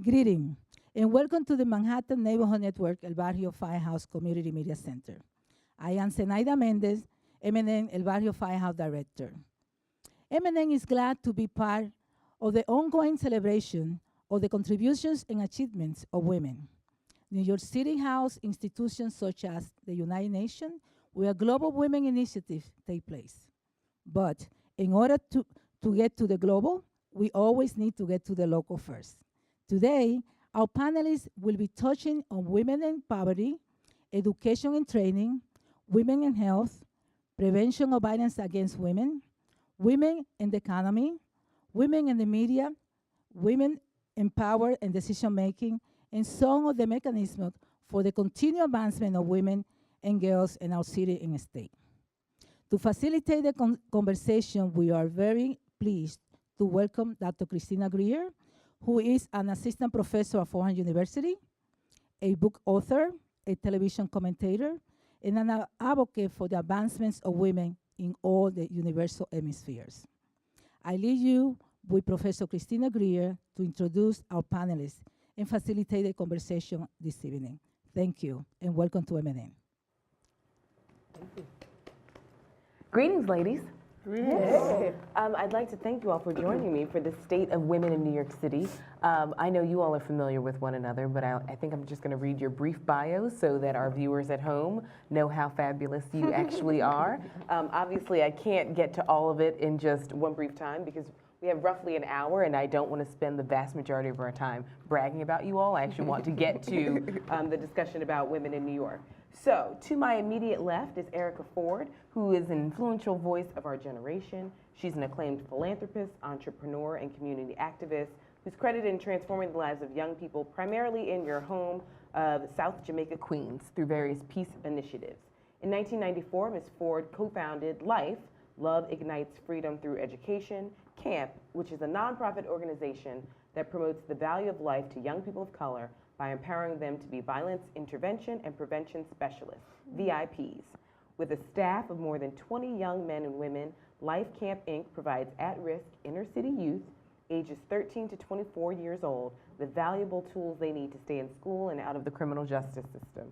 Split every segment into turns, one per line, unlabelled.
Greeting, and welcome to the Manhattan Neighborhood Network El Barrio Firehouse Community Media Center. I am Zenaida Mendez, M&N El Barrio Firehouse Director. M&N is glad to be part of the ongoing celebration of the contributions and achievements of women. New York City house institutions such as the United Nations, where global women initiatives take place. But in order to get to the global, we always need to get to the local first. Today, our panelists will be touching on women in poverty, education and training, women in health, prevention of violence against women in the economy, women in the media, women in power and decision-making, and some of the mechanisms for the continued advancement of women and girls in our city and state. To facilitate the conversation, we are very pleased to welcome Dr. Christina Greer, who is an assistant professor at Fordham University, a book author, a television commentator, and an advocate for the advancements of women in all the universal hemispheres. I leave you with Professor Christina Greer to introduce our panelists and facilitate the conversation this evening. Thank you, and welcome to M&N.
Thank you. Greetings, ladies.
Yes.
I'd like to thank you all for joining me for the State of Women in New York City. I know you all are familiar with one another, but I think I'm just going to read your brief bios so that our viewers at home know how fabulous you actually are. Obviously, I can't get to all of it in just one brief time because we have roughly an hour, and I don't want to spend the vast majority of our time bragging about you all. I actually want to get to the discussion about women in New York. So, to my immediate left is Erica Ford, who is an influential voice of our generation. She's an acclaimed philanthropist, entrepreneur, and community activist who's credited in transforming the lives of young people, primarily in your home of South Jamaica, Queens, through various peace initiatives. In 1994, Ms. Ford co-founded LIFE, Love Ignites Freedom Through Education, CAMP, which is a nonprofit organization that promotes the value of life to young people of color by empowering them to be violence intervention and prevention specialists, VIPs. With a staff of more than 20 young men and women, Life Camp Inc. provides at-risk inner-city youth, ages 13 to 24 years old, the valuable tools they need to stay in school and out of the criminal justice system.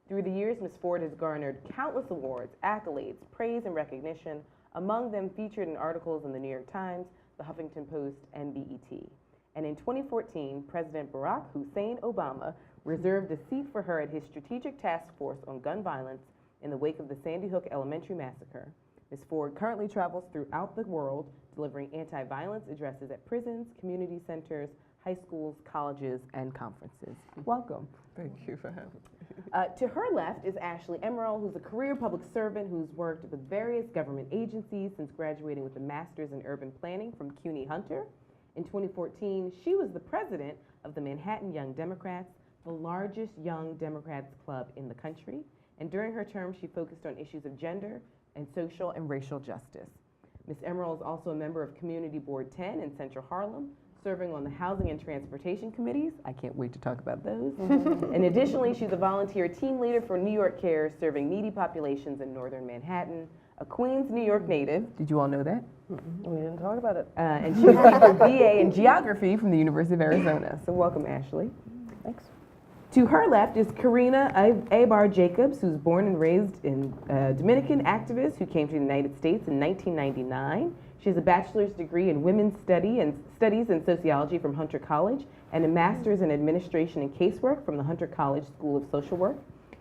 Through the years, Ms. Ford has garnered countless awards, accolades, praise, and recognition, among them featured in articles in the New York Times, the Huffington Post, and BET. And in 2014, President Barack Hussein Obama reserved a seat for her at his Strategic Task Force on Gun Violence in the wake of the Sandy Hook Elementary Massacre. Ms. Ford currently travels throughout the world delivering anti-violence addresses at prisons, community centers, high schools, colleges, and conferences. Welcome.
Thank you for having me.
To her left is Ashley Emerole, who's a career public servant who's worked with various government agencies since graduating with a master's in urban planning from CUNY Hunter. In 2014, she was the president of the Manhattan Young Democrats, the largest young Democrats club in the country. And during her term, she focused on issues of gender and social and racial justice. Ms. Emerole is also a member of Community Board 10 in Central Harlem, serving on the Housing and Transportation Committees. I can't wait to talk about those. And additionally, she's a volunteer team leader for New York Cares, serving needy populations in northern Manhattan. A Queens, New York native. Did you all know that?
We didn't talk about it.
And she received her BA in Geography from the University of Arizona. So welcome, Ashley.
Thanks.
To her left is Karina Aybar-Jacobs, who's born and raised in Dominican activist who came to the United States in 1999. She has a bachelor's degree in women's studies and sociology from Hunter College and a master's in administration and casework from the Hunter College School of Social Work.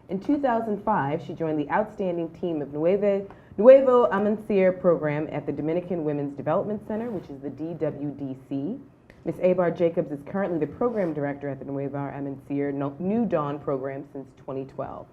In 2005, she joined the outstanding team of Nuevo Amanecer program at the Dominican Women's Development Center, which is the DWDC. Ms. Aybar-Jacobs is currently the program director at the Nuevo Amanecer New Dawn program since 2012.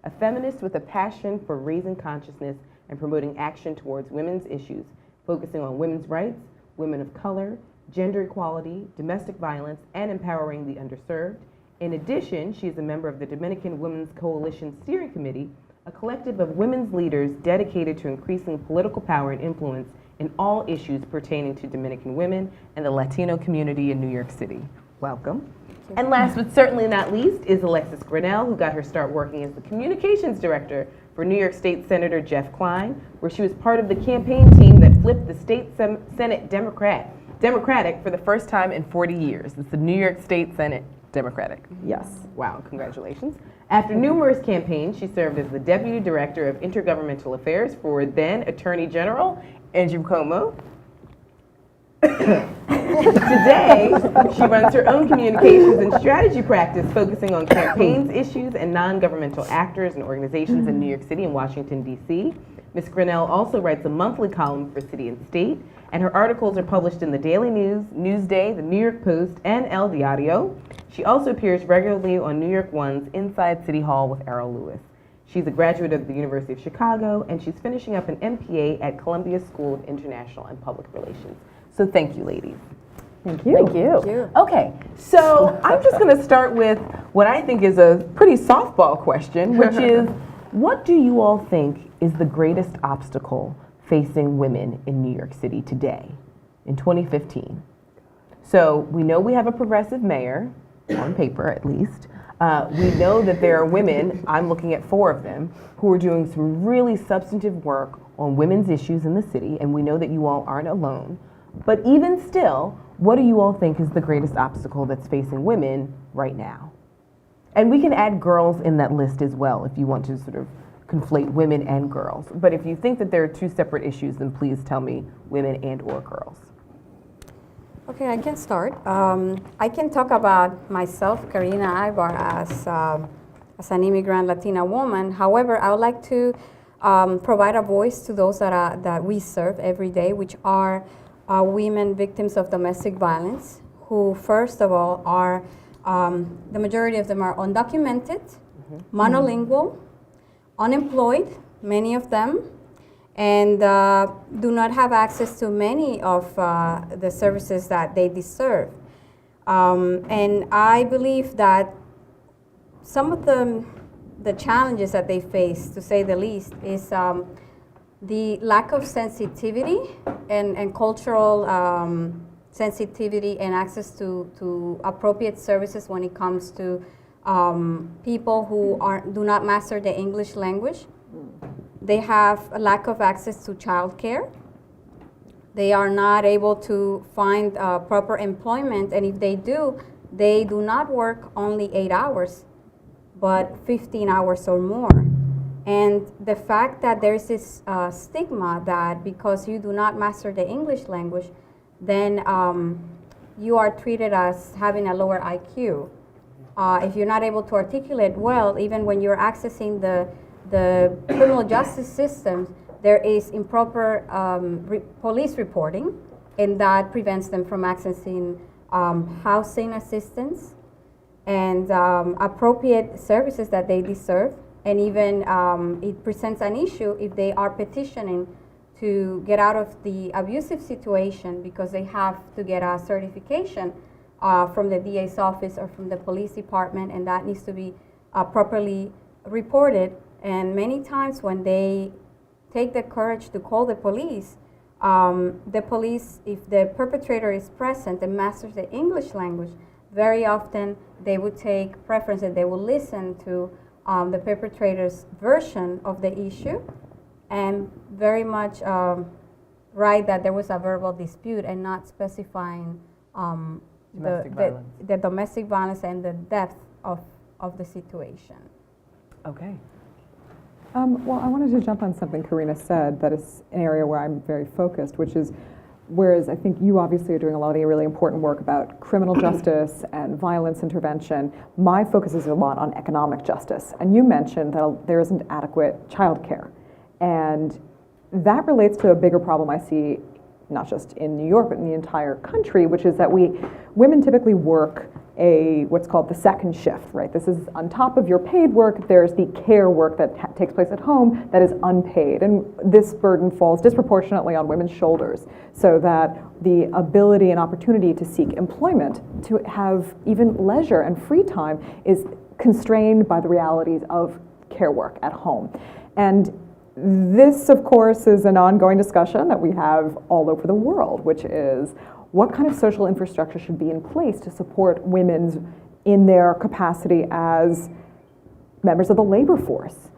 A feminist with a passion for raising consciousness and promoting action towards women's issues, focusing on women's rights, women of color, gender equality, domestic violence, and empowering the underserved. In addition, she is a member of the Dominican Women's Coalition Steering Committee, a collective of women's leaders dedicated to increasing political power and influence in all issues pertaining to Dominican women and the Latino community in New York City. Welcome. And last but certainly not least is Alexis Grenell, who got her start working as the communications director for New York State Senator Jeff Kline, where she was part of the campaign team that flipped the state Senate Democrat Democratic for the first time in 40 years. It's the New York State Senate Democratic.
Yes.
Wow, congratulations. After numerous campaigns, she served as the Deputy Director of Intergovernmental Affairs for then Attorney General Andrew Cuomo. Today, she runs her own communications and strategy practice focusing on campaigns, issues, and non-governmental actors and organizations in New York City and Washington, D.C. Ms. Grenell also writes a monthly column for City and State, and her articles are published in the Daily News, Newsday, the New York Post, and El Diario. She also appears regularly on New York One's Inside City Hall with Errol Lewis. She's a graduate of the University of Chicago, and she's finishing up an MPA at Columbia School of International and Public Relations. So thank you, ladies.
Thank you.
Thank you. Okay, so I'm just going to start with what I think is a pretty softball question, which is, what do you all think is the greatest obstacle facing women in New York City today, in 2015? So we know we have a progressive mayor, on paper at least. We know that there are women, I'm looking at 4 of them, who are doing some really substantive work on women's issues in the city, and we know that you all aren't alone. But even still, what do you all think is the greatest obstacle that's facing women right now? And we can add girls in that list as well if you want to sort of conflate women and girls. But if you think that there are 2 separate issues, then please tell me women and or girls.
Okay, I can start. I can talk about myself, Karina Aybar, as an immigrant Latina woman. However, I would like to provide a voice to those that we serve every day, which are women victims of domestic violence, who first of all are, the majority of them are undocumented, monolingual, unemployed, many of them, and do not have access to many of the services that they deserve. And I believe that some of the challenges that they face, to say the least, is the lack of sensitivity and cultural sensitivity and access to appropriate services when it comes to people who do not master the English language. They have a lack of access to childcare. They are not able to find proper employment, and if they do not work only 8 hours, but 15 hours or more. And the fact that there is this stigma that because you do not master the English language, then you are treated as having a lower IQ. If you're not able to articulate well, even when you're accessing the criminal justice system, there is improper police reporting, and that prevents them from accessing housing assistance and appropriate services that they deserve. And even it presents an issue if they are petitioning to get out of the abusive situation because they have to get a certification from the DA's office or from the police department, and that needs to be properly reported. And many times when they take the courage to call the police, if the perpetrator is present and masters the English language, very often they would take preference and they will listen to the perpetrator's version of the issue and very much write that there was a verbal dispute and not specifying the domestic violence and the depth of the situation.
Okay.
Well, I wanted to jump on something Karina said that is an area where I'm very focused, which is, whereas I think you obviously are doing a lot of really important work about criminal justice and violence intervention, my focus is a lot on economic justice. And you mentioned that there isn't adequate childcare. And that relates to a bigger problem I see, not just in New York, but in the entire country, which is that women typically work what's called the second shift, right? This is on top of your paid work, there's the care work that takes place at home that is unpaid. And this burden falls disproportionately on women's shoulders, so that the ability and opportunity to seek employment, to have even leisure and free time, is constrained by the realities of care work at home. And this, of course, is an ongoing discussion that we have all over the world, which is what kind of social infrastructure should be in place to support women in their capacity as members of the labor force.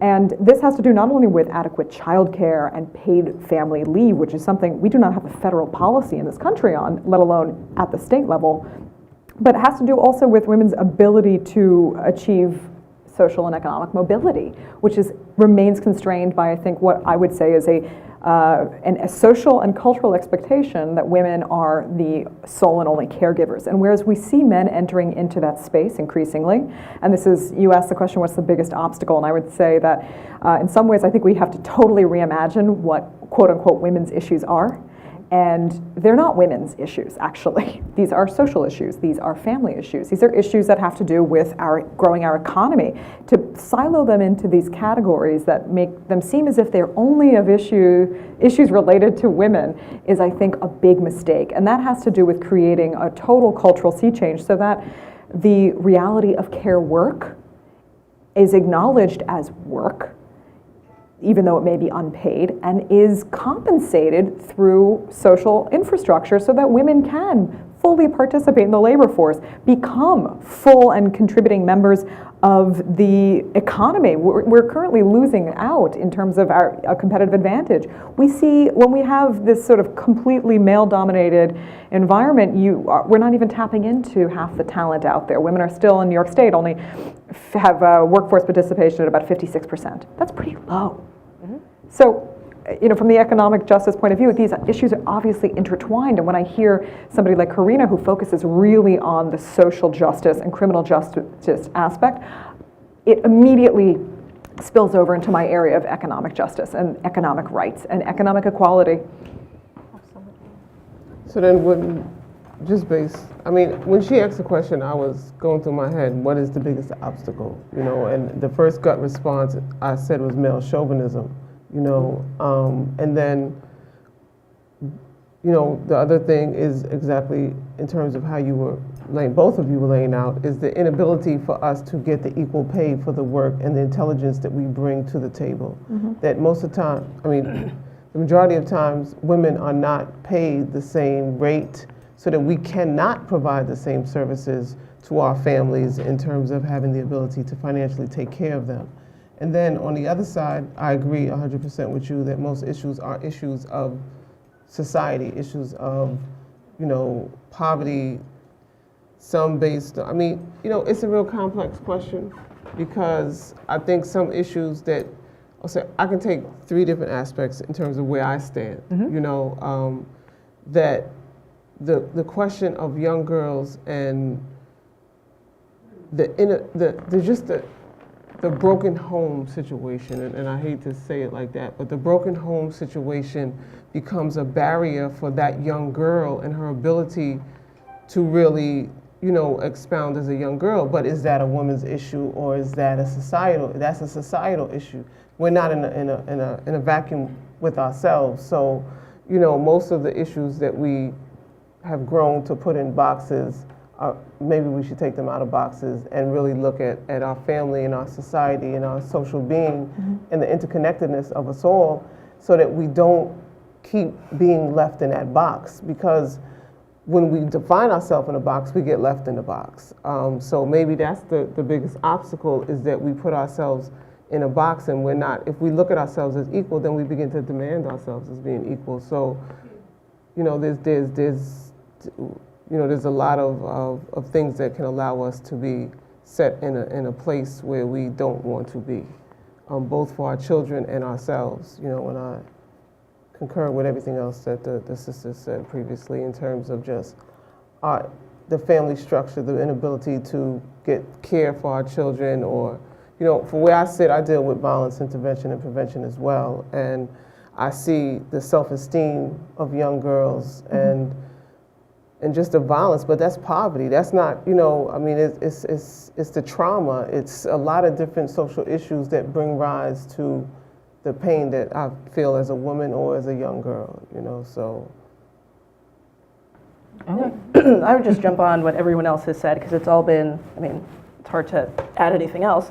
And this has to do not only with adequate childcare and paid family leave, which is something we do not have a federal policy in this country on, let alone at the state level, but it has to do also with women's ability to achieve social and economic mobility, which remains constrained by, I think, what I would say is a social and cultural expectation that women are the sole and only caregivers. And whereas we see men entering into that space increasingly, and you asked the question, what's the biggest obstacle? And I would say that in some ways, I think we have to totally reimagine what quote unquote women's issues are. And they're not women's issues, actually. These are social issues. These are family issues. These are issues that have to do with growing our economy. To silo them into these categories that make them seem as if they're only of issues related to women is, I think, a big mistake. And that has to do with creating a total cultural sea change so that the reality of care work is acknowledged as work, even though it may be unpaid, and is compensated through social infrastructure so that women can fully participate in the labor force, become full and contributing members of the economy. We're currently losing out in terms of our competitive advantage. We see when we have this sort of completely male-dominated environment, we're not even tapping into half the talent out there. Women are still in New York State only have workforce participation at about 56%. That's pretty low. So, from the economic justice point of view, these issues are obviously intertwined. And when I hear somebody like Karina, who focuses really on the social justice and criminal justice aspect, it immediately spills over into my area of economic justice and economic rights and economic equality.
So then when she asked the question, I was going through my head, what is the biggest obstacle? And the first gut response I said was male chauvinism. And then, the other thing is exactly in terms of how both of you were laying out, is the inability for us to get the equal pay for the work and the intelligence that we bring to the table. Mm-hmm. That most of the time, the majority of times, women are not paid the same rate so that we cannot provide the same services to our families in terms of having the ability to financially take care of them. And then on the other side, I agree 100% with you that most issues are issues of society, issues of, poverty, some based, it's a real complex question because I think some issues that, I can take three different aspects in terms of where I stand, mm-hmm. That the question of young girls and the broken home situation, and I hate to say it like that, but the broken home situation becomes a barrier for that young girl and her ability to really, expound as a young girl. But is that a woman's issue or is that that's a societal issue? We're not in a vacuum with ourselves. So, most of the issues that we have grown to put in boxes, maybe we should take them out of boxes and really look at our family and our society and our social being mm-hmm. and the interconnectedness of us all so that we don't keep being left in that box. Because when we define ourselves in a box, we get left in the box. So maybe that's the biggest obstacle, is that we put ourselves in a box and we're not. If we look at ourselves as equal, then we begin to demand ourselves as being equal. So, there's a lot of things that can allow us to be set in a place where we don't want to be, both for our children and ourselves. And I concur with everything else that the sisters said previously in terms of just the family structure, the inability to get care for our children, or, for where I sit, I deal with violence intervention and prevention as well, and I see the self-esteem of young girls mm-hmm. and just the violence, but that's poverty. That's not, it's the trauma. It's a lot of different social issues that bring rise to the pain that I feel as a woman or as a young girl, so. I would just jump on what everyone else has said, because it's all been, it's hard to add anything else.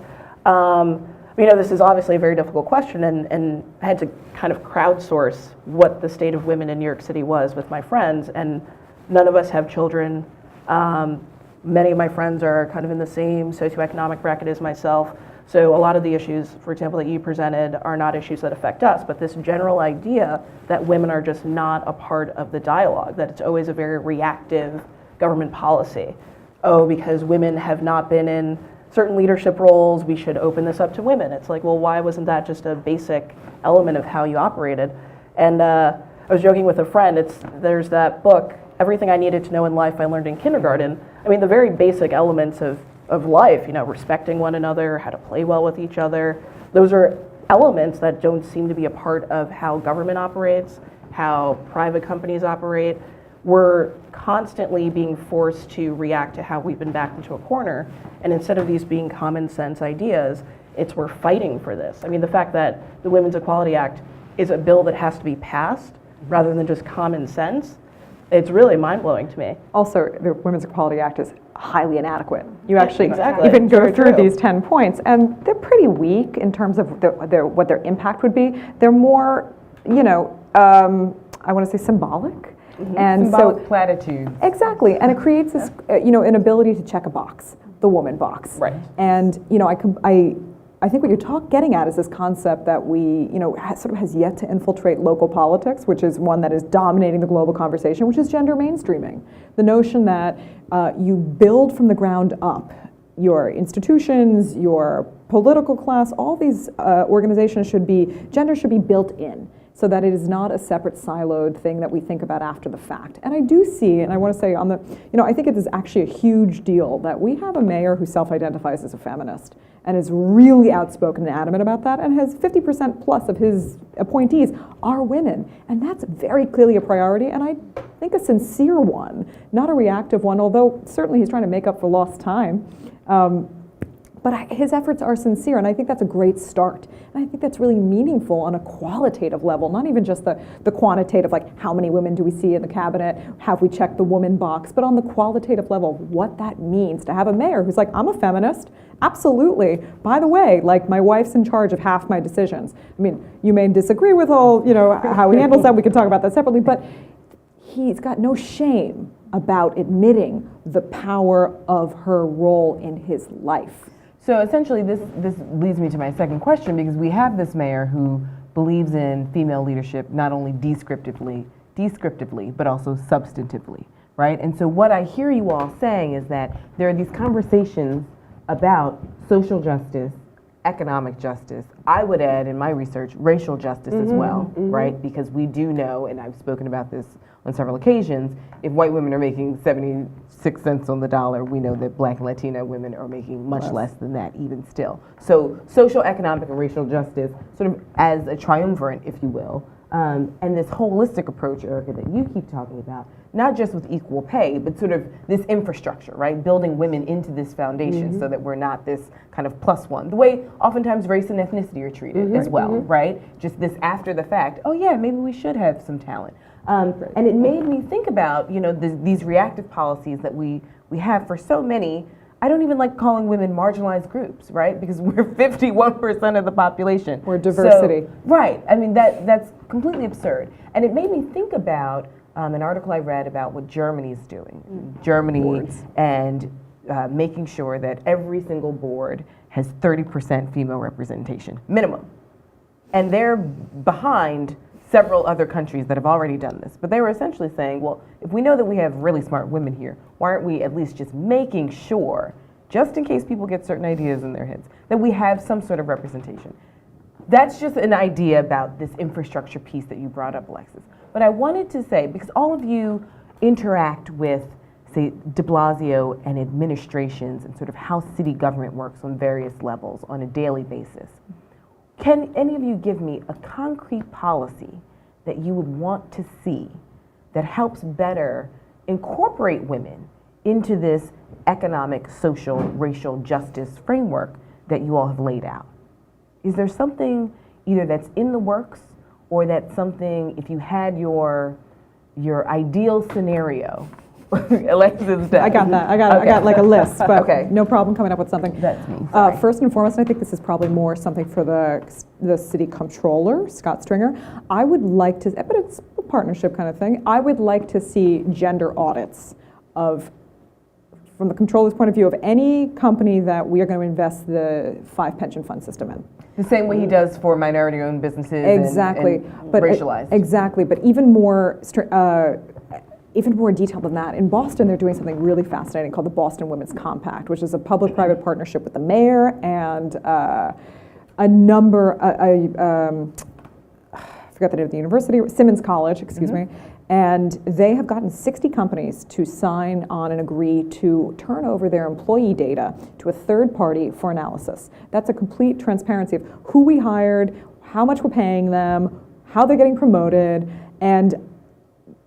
This is obviously a very difficult question, and I had to kind of crowdsource what the state of women in New York City was with my friends, and none of us have children. Many of my friends are kind of in the same socioeconomic bracket as myself.
So a lot of the issues, for example, that you presented are not issues that affect us, but this general idea that women are just not a part of the dialogue, that it's always a very reactive government policy. Oh, because women have not been in certain leadership roles, we should open this up to women. It's like, well, why wasn't that just a basic element of how you operated? And I was joking with a friend, there's that book, Everything I Needed to Know in Life I Learned in Kindergarten. I mean, the very basic elements of life, respecting one another, how to play well with each other, those are elements that don't seem to be a part of how government operates, how private companies operate. We're constantly being forced to react to how we've been backed into a corner, and instead of these being common sense ideas, we're fighting for this. I mean, the fact that the Women's Equality Act is a bill that has to be passed rather than just common sense, it's really mind-blowing to me.
Also, the Women's Equality Act is highly inadequate. You actually
exactly.
even go
Very
through
true.
these 10 points, and they're pretty weak in terms of what their impact would be. They're more, I want to say symbolic. And
Symbolic
so,
platitudes.
exactly, and it creates this, an ability to check a box, the woman box.
Right.
And I think what you're getting at is this concept that we, sort of has yet to infiltrate local politics, which is one that is dominating the global conversation, which is gender mainstreaming. The notion that you build from the ground up your institutions, your political class, all these organizations gender should be built in, so that it is not a separate siloed thing that we think about after the fact. And I do see, and I want to say I think it is actually a huge deal that we have a mayor who self-identifies as a feminist and is really outspoken and adamant about that, and has 50% plus of his appointees are women. And that's very clearly a priority, and I think a sincere one, not a reactive one, although certainly he's trying to make up for lost time. But his efforts are sincere, and I think that's a great start. And I think that's really meaningful on a qualitative level, not even just the quantitative, like how many women do we see in the cabinet, have we checked the woman box, but on the qualitative level, what that means to have a mayor who's like, I'm a feminist, absolutely. By the way, like my wife's in charge of half my decisions. I mean, you may disagree with how he handles that, we can talk about that separately, but he's got no shame about admitting the power of her role in his life.
So essentially, this leads me to my second question, because we have this mayor who believes in female leadership not only descriptively, but also substantively, right? And so what I hear you all saying is that there are these conversations about social justice, economic justice. I would add in my research, racial justice as well, right? Because we do know, and I've spoken about this on several occasions, if white women are making 76 cents on the dollar, we know that Black and Latina women are making much less than that even still. So social, economic, and racial justice sort of as a triumvirate, if you will, and this holistic approach, Erica, that you keep talking about, not just with equal pay, but sort of this infrastructure, right? Building women into this foundation so that we're not this kind of plus one. The way oftentimes race and ethnicity are treated as well, right? Just this after the fact, oh yeah, maybe we should have some talent. And it made me think about, these reactive policies that we have for so many. I don't even like calling women marginalized groups, right? Because we're 51% of the population.
Or diversity.
So, right. I mean, that's completely absurd. And it made me think about an article I read about what Germany's doing. Germany and making sure that every single board has 30% female representation, minimum. And they're behind several other countries that have already done this. But they were essentially saying, well, if we know that we have really smart women here, why aren't we at least just making sure, just in case people get certain ideas in their heads, that we have some sort of representation? That's just an idea about this infrastructure piece that you brought up, Alexis. But I wanted to say, because all of you interact with, say, de Blasio and administrations and sort of how city government works on various levels on a daily basis, can any of you give me a concrete policy that you would want to see that helps better incorporate women into this economic, social, racial justice framework that you all have laid out? Is there something either that's in the works, or that's something, if you had your ideal scenario, Alexis,
I got that. I got like a list, but
Okay.
no problem coming up with something.
That's me.
First and foremost, I think this is probably more something for the city comptroller, Scott Stringer. I would like to, but it's a partnership kind of thing. I would like to see gender audits of from the controller's point of view, of any company that we are going to invest the 5 pension fund system in.
The same way he does for minority-owned businesses
Exactly.
and
But
racialized.
Exactly, but even more detailed than that, in Boston, they're doing something really fascinating called the Boston Women's Compact, which is a public-private partnership with the mayor and a number, I forgot the name of the university, Simmons College, excuse me, and they have gotten 60 companies to sign on and agree to turn over their employee data to a third party for analysis. That's a complete transparency of who we hired, how much we're paying them, how they're getting promoted, and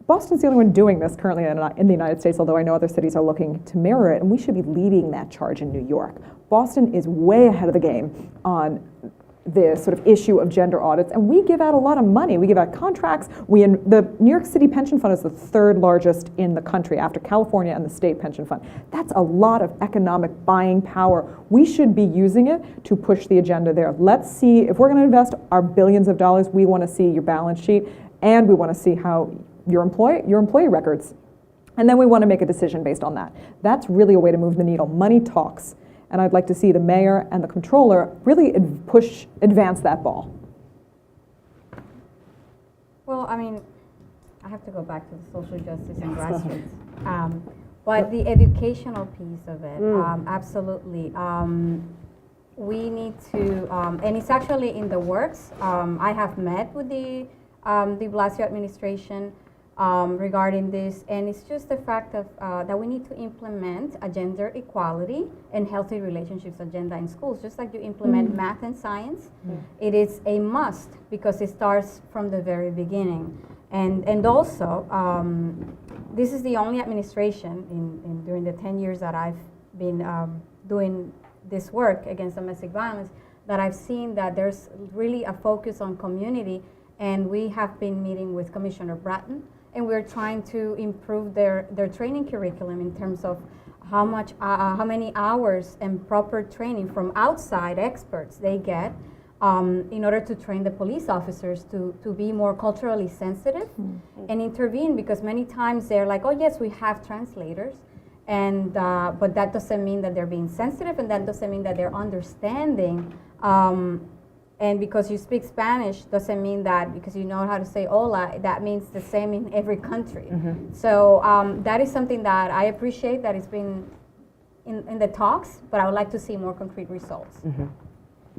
Boston's the only one doing this currently in the United States, although I know other cities are looking to mirror it, and we should be leading that charge in New York. Boston is way ahead of the game on the sort of issue of gender audits, and we give out a lot of money. We give out contracts. The New York City pension fund is the 3rd largest in the country after California and the state pension fund. That's a lot of economic buying power. We should be using it to push the agenda there. Let's see, if we're going to invest our billions of dollars, we want to see your balance sheet, and we want to see how your employee records. And then we want to make a decision based on that. That's really a way to move the needle. Money talks. And I'd like to see the mayor and the controller really advance that ball.
Well, I mean, I have to go back to the social justice and grassroots. But the educational piece of it, absolutely. We need to, and it's actually in the works. I have met with the de Blasio administration regarding this, and it's just the fact of that we need to implement a gender equality and healthy relationships agenda in schools, just like you implement math and science. It is a must because it starts from the very beginning, and also this is the only administration during the 10 years that I've been doing this work against domestic violence that I've seen that there's really a focus on community, and we have been meeting with Commissioner Bratton, and we're trying to improve their training curriculum in terms of how many hours and proper training from outside experts they get in order to train the police officers to be more culturally sensitive and intervene, because many times they're like, oh yes, we have translators, and but that doesn't mean that they're being sensitive, and that doesn't mean that they're understanding. And because you speak Spanish doesn't mean that because you know how to say hola, that means the same in every country. So that is something that I appreciate that it's been in the talks, but I would like to see more concrete results.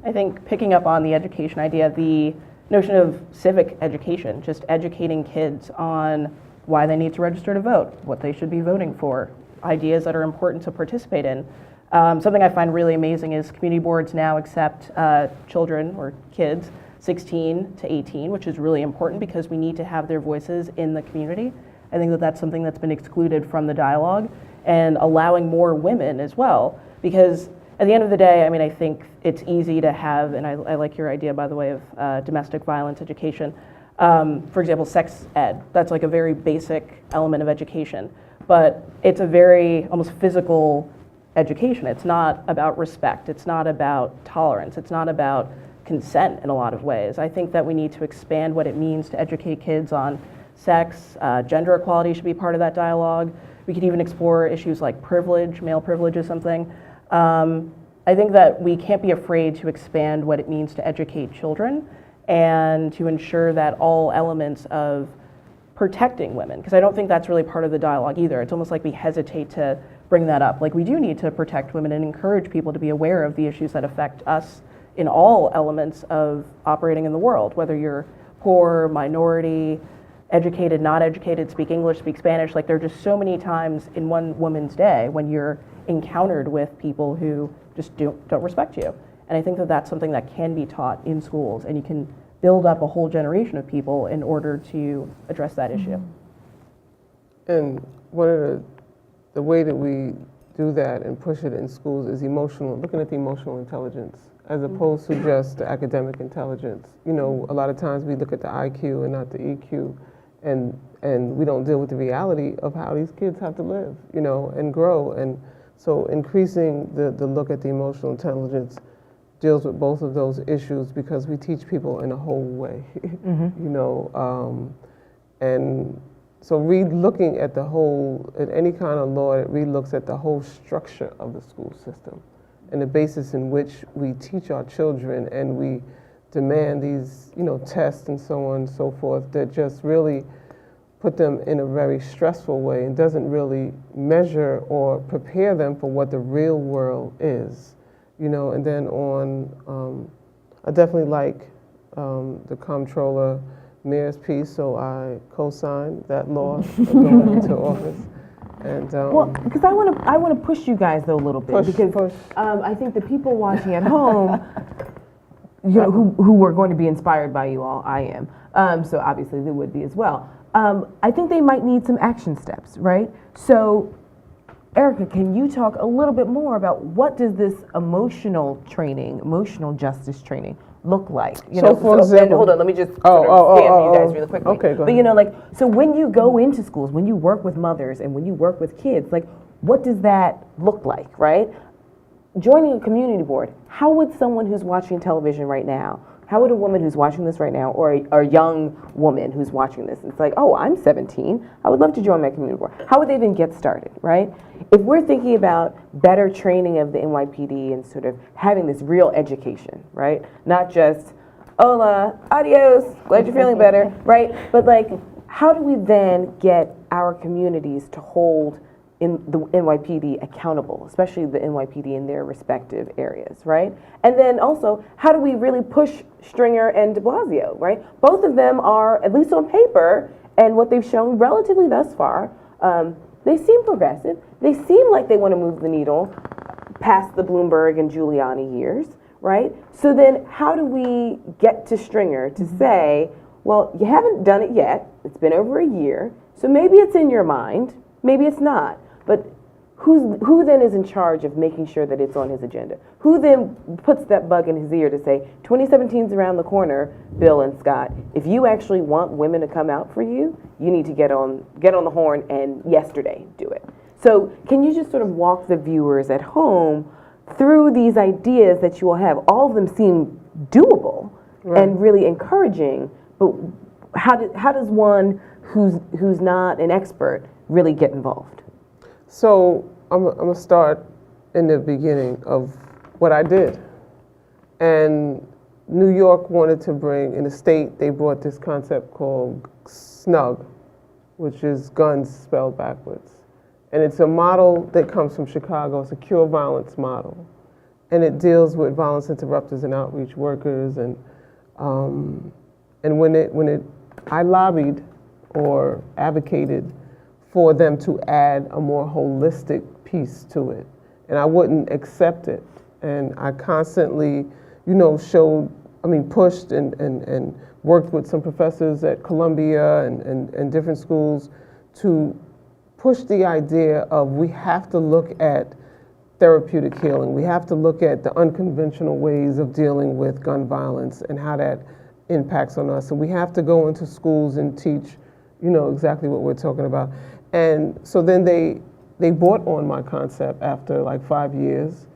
I think picking up on the education idea, the notion of civic education, just educating kids on why they need to register to vote, what they should be voting for, ideas that are important to participate in. Something I find really amazing is community boards now accept children or kids 16 to 18, which is really important because we need to have their voices in the community. I think that that's something that's been excluded from the dialogue, and allowing more women as well, because at the end of the day, I mean, I think it's easy to have, and I like your idea, by the way, of domestic violence education. For example, sex ed, that's like a very basic element of education, but it's a very almost physical education. It's not about respect. It's not about tolerance. It's not about consent in a lot of ways. I think that we need to expand what it means to educate kids on sex. Gender equality should be part of that dialogue. We could even explore issues like privilege. Male privilege is something. I think that we can't be afraid to expand what it means to educate children and to ensure that all elements of protecting women, because I don't think that's really part of the dialogue either. It's almost like we hesitate to bring that up. Like, we do need to protect women and encourage people to be aware of the issues that affect us in all elements of operating in the world, whether you're poor, minority, educated, not educated, speak English, speak Spanish. Like, there are just so many times in one woman's day when you're encountered with people who just don't respect you. And I think that that's something that can be taught in schools, and you can build up a whole generation of people in order to address that issue.
And one of the way that we do that and push it in schools is looking at the emotional intelligence as opposed to just the academic intelligence. You know, a lot of times we look at the IQ and not the EQ, and we don't deal with the reality of how these kids have to live, you know, and grow. And so increasing the look at the emotional intelligence deals with both of those issues, because we teach people in a whole way, you know, and So looking at the whole, at any kind of law, it looks at the whole structure of the school system and the basis in which we teach our children and we demand these, tests and so on and so forth that just really put them in a very stressful way and doesn't really measure or prepare them for what the real world is, and then I definitely like the comptroller mayor's piece, so I co-signed that law going into office. And
well, because I want to push you guys though a little bit because I think the people watching at home, who are going to be inspired by you all, I am. So obviously they would be as well. I think they might need some action steps, right? So, Erica, can you talk a little bit more about what does this emotional justice training look like?
For example,
hold on, let me just scam you guys really quickly.
Okay, go ahead.
But so when you go into schools, when you work with mothers and when you work with kids, what does that look like, right? Joining a community board, how would someone who's watching television right now, how would a woman who's watching this right now, or a young woman who's watching this, it's like, oh, I'm 17, I would love to join my community board. How would they even get started, right? If we're thinking about better training of the NYPD and sort of having this real education, right? Not just, hola, adios, glad you're feeling better, right? But how do we then get our communities to hold in the NYPD accountable, especially the NYPD in their respective areas, right? And then also, how do we really push Stringer and de Blasio, right? Both of them are, at least on paper, and what they've shown relatively thus far, they seem progressive. They seem like they want to move the needle past the Bloomberg and Giuliani years, right? So then how do we get to Stringer to say, well, you haven't done it yet, it's been over a year, so maybe it's in your mind, maybe it's not. But who then is in charge of making sure that it's on his agenda? Who then puts that bug in his ear to say, 2017's around the corner, Bill and Scott, if you actually want women to come out for you, you need to get on the horn and yesterday do it. So can you just sort of walk the viewers at home through these ideas that you all have? All of them seem doable and really encouraging, but how does one who's not an expert really get involved?
So I'm going to start in the beginning of what I did. And New York wanted to bring, in the state, they brought this concept called SNUG, which is guns spelled backwards. And it's a model that comes from Chicago. It's a cure violence model. And it deals with violence interrupters and outreach workers. And I lobbied or advocated for them to add a more holistic piece to it. And I wouldn't accept it. And I constantly, pushed and worked with some professors at Columbia and different schools to push the idea of we have to look at therapeutic healing. We have to look at the unconventional ways of dealing with gun violence and how that impacts on us. And we have to go into schools and teach, exactly what we're talking about. And so then they bought on my concept after 5 years.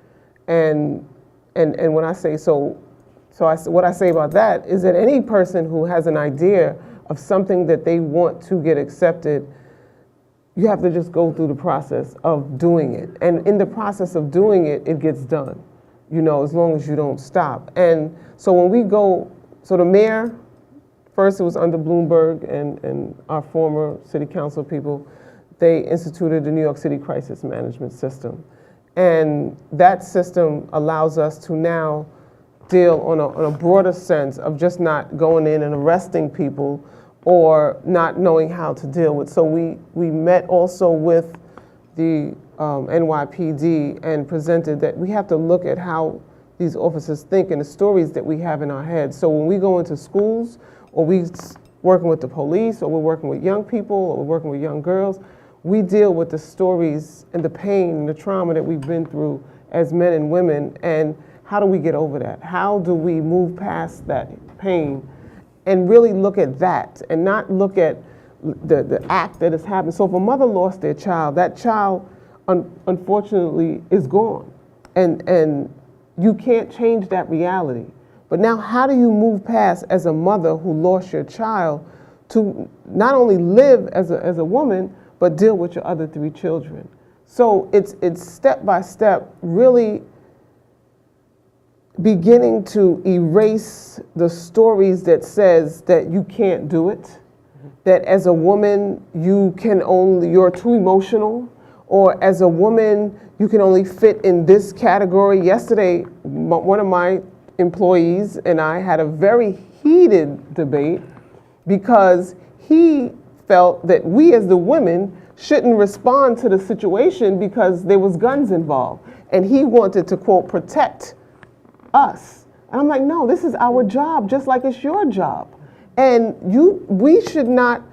And when I say what I say about that is that any person who has an idea of something that they want to get accepted, you have to just go through the process of doing it. And in the process of doing it, it gets done, as long as you don't stop. And so when we go, so the mayor, first it was under Bloomberg and our former city council people, they instituted the New York City Crisis Management System. And that system allows us to now deal on a broader sense of just not going in and arresting people or not knowing how to deal with. So we met also with the NYPD and presented that we have to look at how these officers think and the stories that we have in our heads. So when we go into schools or we working with the police or we're working with young people or we're working with young girls, we deal with the stories and the pain and the trauma that we've been through as men and women, and how do we get over that? How do we move past that pain and really look at that and not look at the act that has happened? So if a mother lost their child, that child unfortunately is gone, and you can't change that reality. But now how do you move past, as a mother who lost your child, to not only live as a woman, but deal with your other 3 children. So it's step by step, really beginning to erase the stories that says that you can't do it, that as a woman you're too emotional, or as a woman you can only fit in this category. Yesterday, one of my employees and I had a very heated debate because he felt that we as the women shouldn't respond to the situation because there was guns involved. And he wanted to, quote, protect us. And I'm like, no, this is our job, just like it's your job. And we should not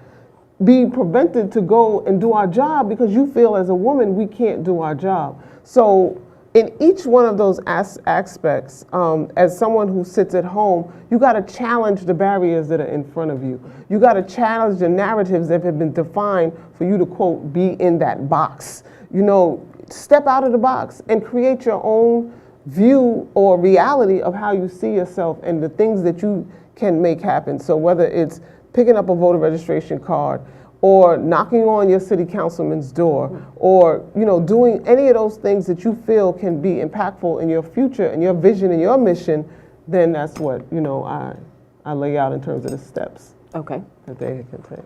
be prevented to go and do our job because you feel as a woman we can't do our job. So in each one of those aspects, as someone who sits at home, you got to challenge the barriers that are in front of you. You got to challenge the narratives that have been defined for you to, quote, be in that box. You know, step out of the box and create your own view or reality of how you see yourself and the things that you can make happen. So whether it's picking up a voter registration card, or knocking on your city councilman's door, or doing any of those things that you feel can be impactful in your future and your vision and your mission, then that's what I lay out in terms of the steps
Okay.
that they can take.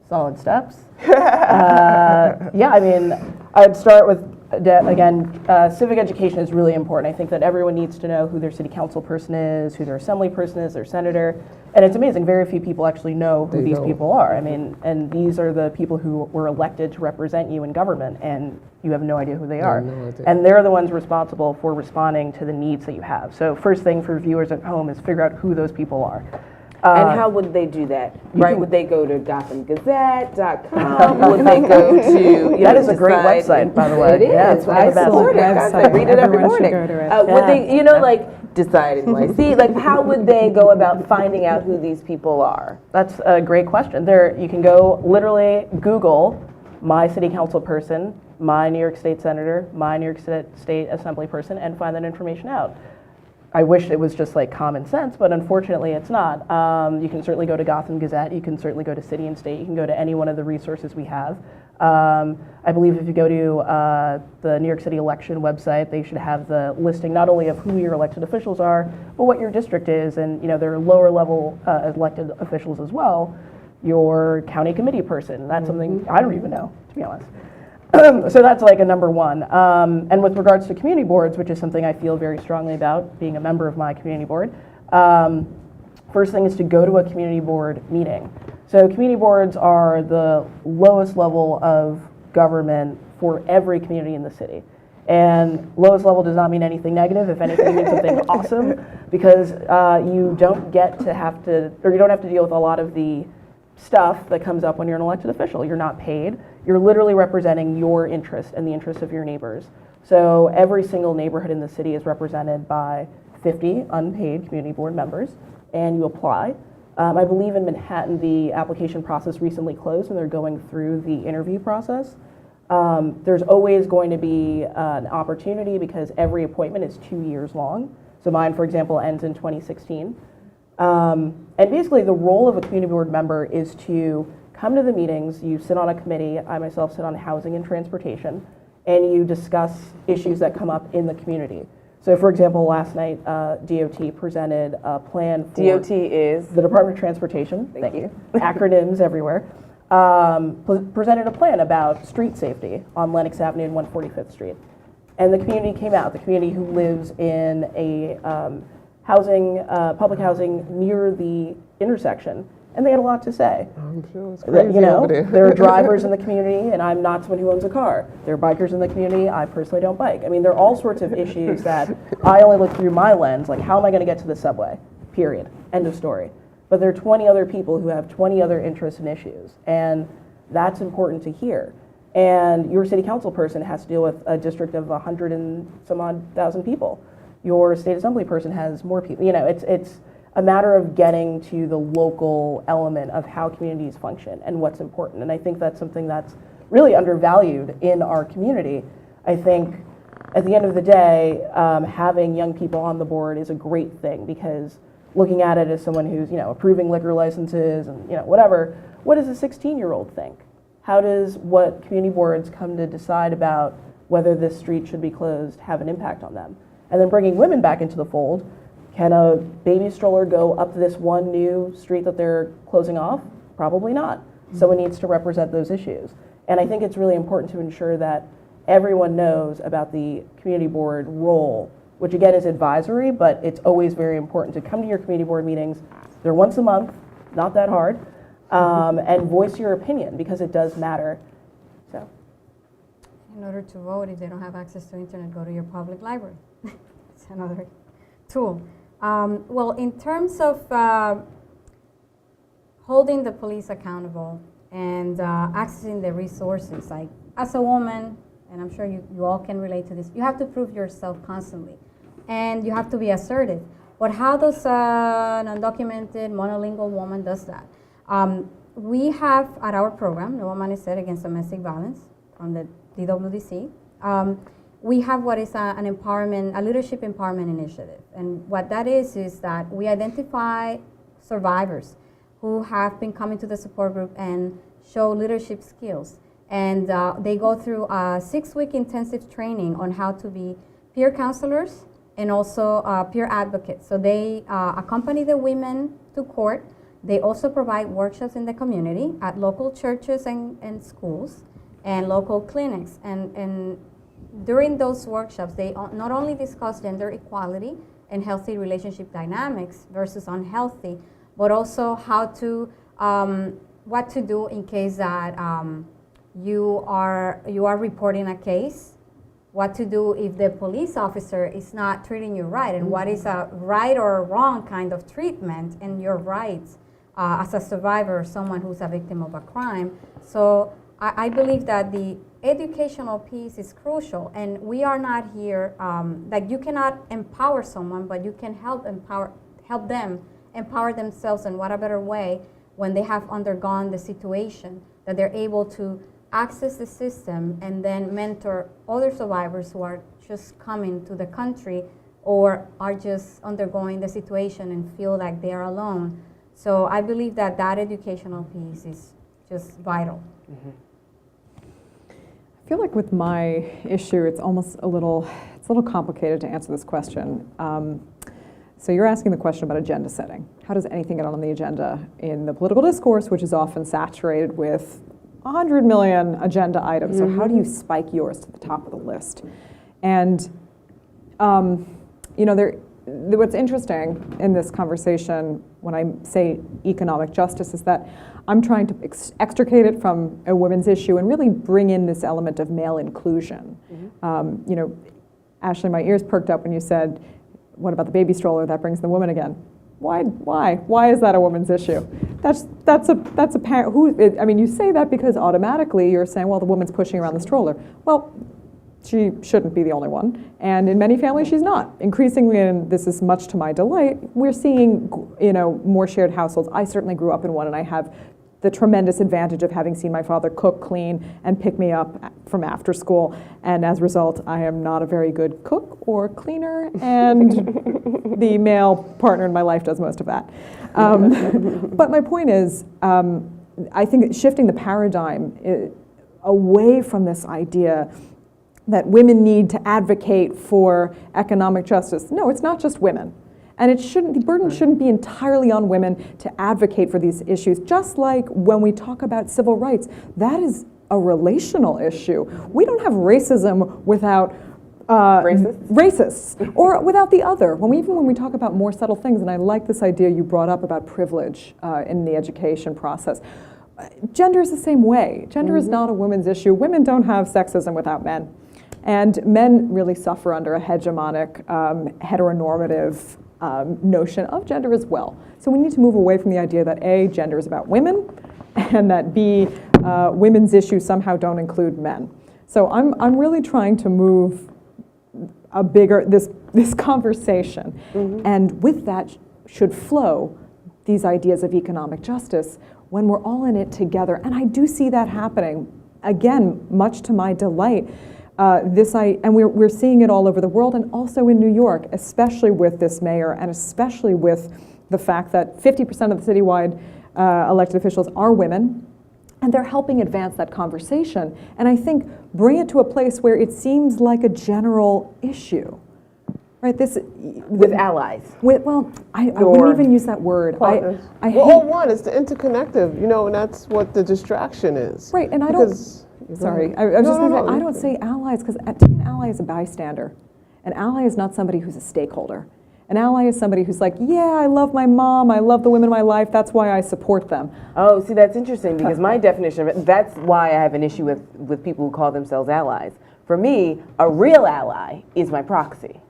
Solid steps. Yeah, I mean, I'd start with, again, civic education is really important. I think that everyone needs to know who their city council person is, who their assembly person is, their senator. And it's amazing, very few people actually know who these people are. I mean, and these are the people who were elected to represent you in government, and you have no idea who they are.
No idea.
And they're the ones responsible for responding to the needs that you have. So first thing for viewers at home is figure out who those people are.
And how would they do that? Right? Would they go to GothamGazette.com? Would they go to?
That is a great website, by the way.
It is.
Yeah, it's one of the best.
support it. I read it every morning. Would they, like, decide NYC? Like, how would they go about finding out who these people are?
That's a great question. You can go literally Google my city council person, my New York State senator, my New York State assembly person, and find that information out. I wish it was just like common sense, but unfortunately it's not. You can certainly go to Gotham Gazette, you can certainly go to City and State, you can go to any one of the resources we have. I believe if you go to the New York City election website, they should have the listing not only of who your elected officials are, but what your district is, and there are lower level elected officials as well. Your county committee person, that's something I don't even know, to be honest. So that's like a number one. And with regards to community boards, which is something I feel very strongly about, being a member of my community board, first thing is to go to a community board meeting. So community boards are the lowest level of government for every community in the city. And lowest level does not mean anything negative. If anything, it means something awesome, because you don't have to deal with a lot of the stuff that comes up when you're an elected official. You're not paid. You're literally representing your interest and the interests of your neighbors. So every single neighborhood in the city is represented by 50 unpaid community board members, and you apply. I believe in Manhattan, the application process recently closed, and they're going through the interview process. There's always going to be an opportunity because every appointment is 2 years long. So mine, for example, ends in 2016. And basically the role of a community board member is to come to the meetings, you sit on a committee, I myself sit on housing and transportation, and you discuss issues that come up in the community. So for example, last night, DOT presented a plan for—
DOT is?
The Department of Transportation.
Thank you.
Acronyms everywhere. Presented a plan about street safety on Lenox Avenue and 145th Street. And the community came out, the community who lives in a public housing near the intersection, and they had a lot to say.
I'm sure it's crazy over there.
There are drivers in the community, and I'm not someone who owns a car. There are bikers in the community. I personally don't bike. I mean, there are all sorts of issues that I only look through my lens, like how am I going to get to the subway? Period. End of story. But there are 20 other people who have 20 other interests and issues, and that's important to hear. And your city council person has to deal with a district of 100 and some odd thousand people. Your state assembly person has more people. It's a matter of getting to the local element of how communities function and what's important. And I think that's something that's really undervalued in our community. I think at the end of the day, having young people on the board is a great thing, because looking at it as someone who's, approving liquor licenses and, whatever, what does a 16-year-old think? How does what community boards come to decide about whether this street should be closed have an impact on them? And then bringing women back into the fold, can a baby stroller go up this one new street that they're closing off? Probably not. Someone needs to represent those issues. And I think it's really important to ensure that everyone knows about the community board role, which again is advisory, but it's always very important to come to your community board meetings. They're once a month, not that hard, and voice your opinion because it does matter. So,
in order to vote, if they don't have access to internet, go to your public library. It's another tool. Well, in terms of holding the police accountable and accessing the resources, like as a woman, and I'm sure you all can relate to this, you have to prove yourself constantly. And you have to be assertive. But how does an undocumented monolingual woman does that? We have at our program, Nuevo Amanecer against domestic violence from the DWDC, we have what is a leadership empowerment initiative. And what that is that we identify survivors who have been coming to the support group and show leadership skills. And they go through a 6-week intensive training on how to be peer counselors and also peer advocates. So they accompany the women to court. They also provide workshops in the community at local churches and schools and local clinics. And during those workshops, they not only discuss gender equality and healthy relationship dynamics versus unhealthy, but also how to, what to do in case that you are reporting a case, what to do if the police officer is not treating you right, and what is a right or wrong kind of treatment and your rights as a survivor or someone who's a victim of a crime. So I believe that the educational piece is crucial, and we are not here, like you cannot empower someone, but you can help them empower themselves in what a better way when they have undergone the situation, that they're able to access the system and then mentor other survivors who are just coming to the country or are just undergoing the situation and feel like they are alone. So I believe that educational piece is just vital.
Mm-hmm. I feel like with my issue, it's almost a little complicated to answer this question. So you're asking the question about agenda setting. How does anything get on the agenda in the political discourse, which is often saturated with 100 million agenda items? So how do you spike yours to the top of the list? And what's interesting in this conversation when I say economic justice is that I'm trying to extricate it from a women's issue and really bring in this element of male inclusion. Ashley, my ears perked up when you said, what about the baby stroller? That brings the woman again. Why is that a woman's issue? That's a parent you say that because automatically you're saying, well, the woman's pushing around the stroller. Well, she shouldn't be the only one, and in many families she's not. Increasingly, and this is much to my delight, we're seeing more shared households. I certainly grew up in one, and I have the tremendous advantage of having seen my father cook, clean, and pick me up from after school. And as a result, I am not a very good cook or cleaner, and the male partner in my life does most of that. But my point is, I think shifting the paradigm away from this idea that women need to advocate for economic justice. No, it's not just women. And the burden shouldn't be entirely on women to advocate for these issues. Just like when we talk about civil rights, that is a relational issue. We don't have racism without racists or without the other. Even when we talk about more subtle things, and I like this idea you brought up about privilege in the education process. Gender is the same way. Gender is not a women's issue. Women don't have sexism without men. And men really suffer under a hegemonic, heteronormative notion of gender as well. So we need to move away from the idea that A, gender is about women, and that B, women's issues somehow don't include men. So I'm really trying to move this conversation, and with that should flow these ideas of economic justice when we're all in it together. And I do see that happening, again, much to my delight. And we're seeing it all over the world, and also in New York, especially with this mayor, and especially with the fact that 50% of the citywide elected officials are women, and they're helping advance that conversation. And I think bring it to a place where it seems like a general issue, right?
With allies.
I wouldn't even use that word.
Partners.
I
We're
hate,
all one. It's the interconnective, and that's what the distraction is.
right, and I
Because-
don't, sorry, I was just
No,
going to
no,
say, I
no.
don't say allies, because to me an ally is a bystander. An ally is not somebody who's a stakeholder. An ally is somebody who's like, yeah, I love my mom, I love the women in my life, that's why I support them.
Oh, see, that's interesting because my definition of it, that's why I have an issue with people who call themselves allies. For me, a real ally is my proxy.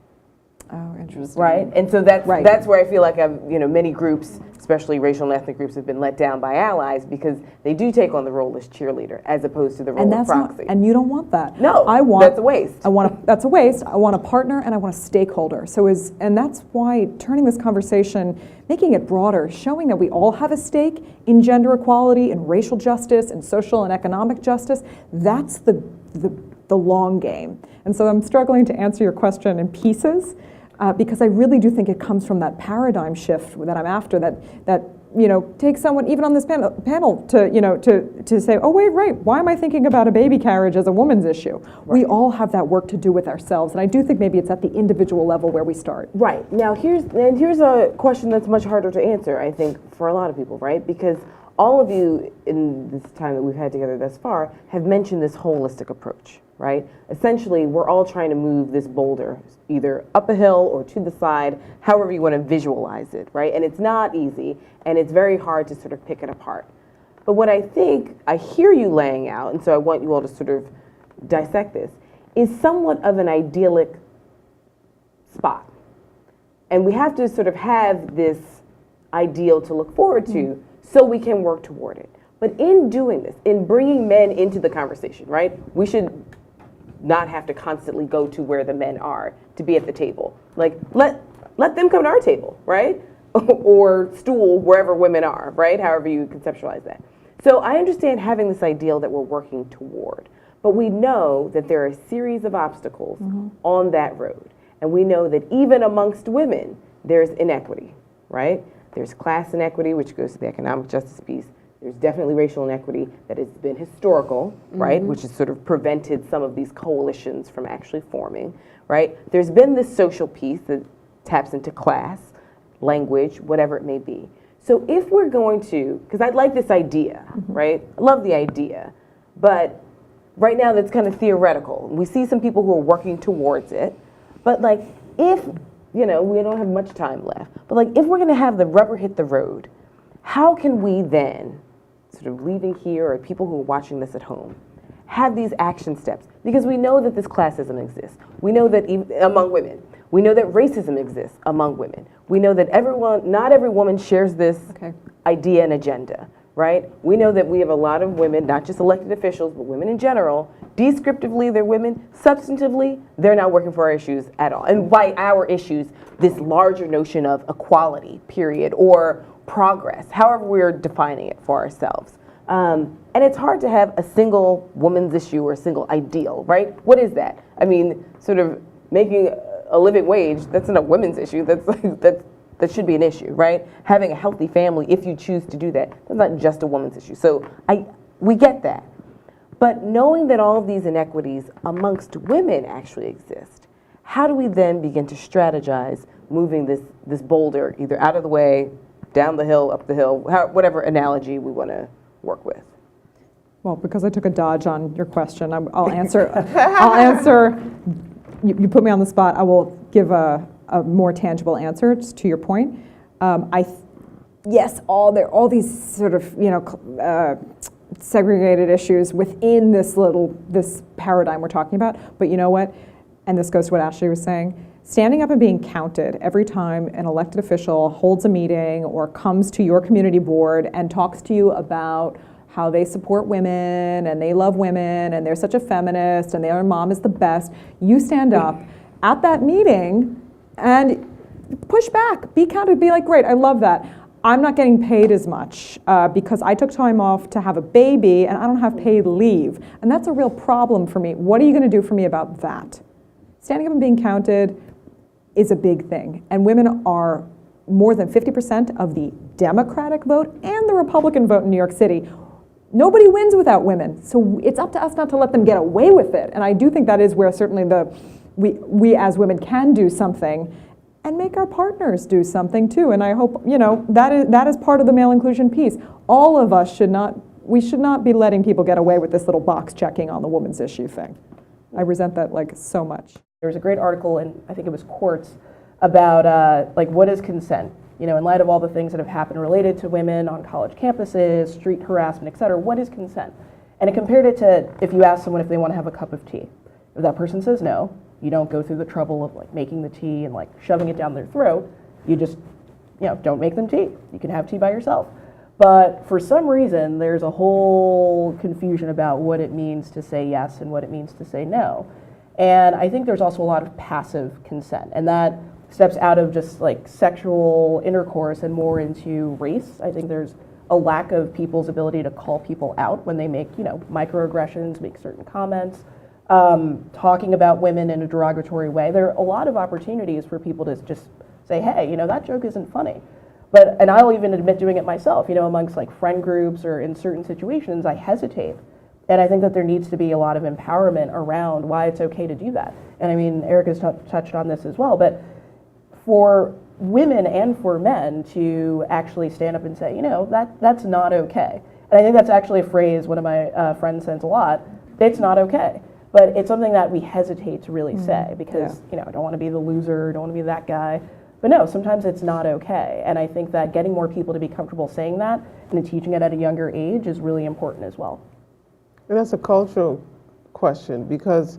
Oh, interesting.
Right, and so that's
Right.
that's where I feel like many groups, especially racial and ethnic groups, have been let down by allies because they do take on the role as cheerleader as opposed to the role
And
of
that's
proxy.
and you don't want that.
No, that's a waste.
That's a waste. I want a partner and I want a stakeholder. And that's why turning this conversation, making it broader, showing that we all have a stake in gender equality, in racial justice, in social and economic justice, that's the long game. And so I'm struggling to answer your question in pieces. Because I really do think it comes from that paradigm shift that I'm after. That takes someone even on this panel to say, oh wait, right, why am I thinking about a baby carriage as a woman's issue? Right. We all have that work to do with ourselves, and I do think maybe it's at the individual level where we start.
Right now, here's a question that's much harder to answer, I think, for a lot of people, right? Because all of you in this time that we've had together thus far have mentioned this holistic approach. Right? Essentially, we're all trying to move this boulder either up a hill or to the side, however you want to visualize it, right? And it's not easy, and it's very hard to sort of pick it apart. But what I think I hear you laying out, and so I want you all to sort of dissect this, is somewhat of an idyllic spot. And we have to sort of have this ideal to look forward to so we can work toward it. But in doing this, in bringing men into the conversation, right, we should not have to constantly go to where the men are to be at the table. Like, let them come to our table, right? Or stool wherever women are, right? However you conceptualize that. So I understand having this ideal that we're working toward, but we know that there are a series of obstacles on that road. And we know that even amongst women, there's inequity, right? There's class inequity, which goes to the economic justice piece. There's definitely racial inequity that has been historical, right, which has sort of prevented some of these coalitions from actually forming, right? There's been this social piece that taps into class, language, whatever it may be. So if we're going to, because I like this idea, right? I love the idea, but right now that's kind of theoretical. We see some people who are working towards it, but like if, we don't have much time left, but like if we're going to have the rubber hit the road, how can we then, sort of leaving here, or people who are watching this at home, have these action steps? Because we know that this classism exists. We know that even among women. We know that racism exists among women. We know that not every woman shares this idea and agenda, right? We know that we have a lot of women, not just elected officials, but women in general. Descriptively, they're women. Substantively, they're not working for our issues at all. And by our issues, this larger notion of equality, period, or progress, however we're defining it for ourselves. And it's hard to have a single woman's issue or a single ideal, right? What is that? I mean, sort of making a living wage, that's not a women's issue, that should be an issue, right? Having a healthy family, if you choose to do that, that's not just a woman's issue. So we get that. But knowing that all of these inequities amongst women actually exist, how do we then begin to strategize moving this boulder either out of the way, down the hill, up the hill, whatever analogy we want to work with?
Well, because I took a dodge on your question, I'll answer. I'll answer. You put me on the spot. I will give a more tangible answer to your point. Yes, all these sort of segregated issues within this paradigm we're talking about. But you know what? And this goes to what Ashley was saying. Standing up and being counted every time an elected official holds a meeting or comes to your community board and talks to you about how they support women and they love women and they're such a feminist and their mom is the best. You stand up at that meeting and push back, be counted, be like, great, I love that. I'm not getting paid as much because I took time off to have a baby and I don't have paid leave. And that's a real problem for me. What are you going to do for me about that? Standing up and being counted is a big thing. And women are more than 50% of the Democratic vote and the Republican vote in New York City. Nobody wins without women. So it's up to us not to let them get away with it. And I do think that is where certainly we as women can do something and make our partners do something too. And I hope, that is part of the male inclusion piece. All of us should not be letting people get away with this little box checking on the woman's issue thing. I resent that so much.
There was a great article in, I think it was Quartz, about what is consent? In light of all the things that have happened related to women on college campuses, street harassment, et cetera, what is consent? And it compared it to if you ask someone if they want to have a cup of tea. If that person says no, you don't go through the trouble of making the tea and shoving it down their throat. You just, don't make them tea. You can have tea by yourself. But for some reason, there's a whole confusion about what it means to say yes and what it means to say no. And I think there's also a lot of passive consent, and that steps out of just sexual intercourse and more into race. I think there's a lack of people's ability to call people out when they make, microaggressions, make certain comments, talking about women in a derogatory way. There are a lot of opportunities for people to just say, hey, that joke isn't funny. And I'll even admit doing it myself, amongst friend groups or in certain situations, I hesitate. And I think that there needs to be a lot of empowerment around why it's okay to do that. And I mean, Erica's touched on this as well, but for women and for men to actually stand up and say, that's not okay. And I think that's actually a phrase one of my friends says a lot, it's not okay. But it's something that we hesitate to really say because, I don't want to be the loser, don't want to be that guy. But no, sometimes it's not okay. And I think that getting more people to be comfortable saying that and teaching it at a younger age is really important as well.
And that's a cultural question, because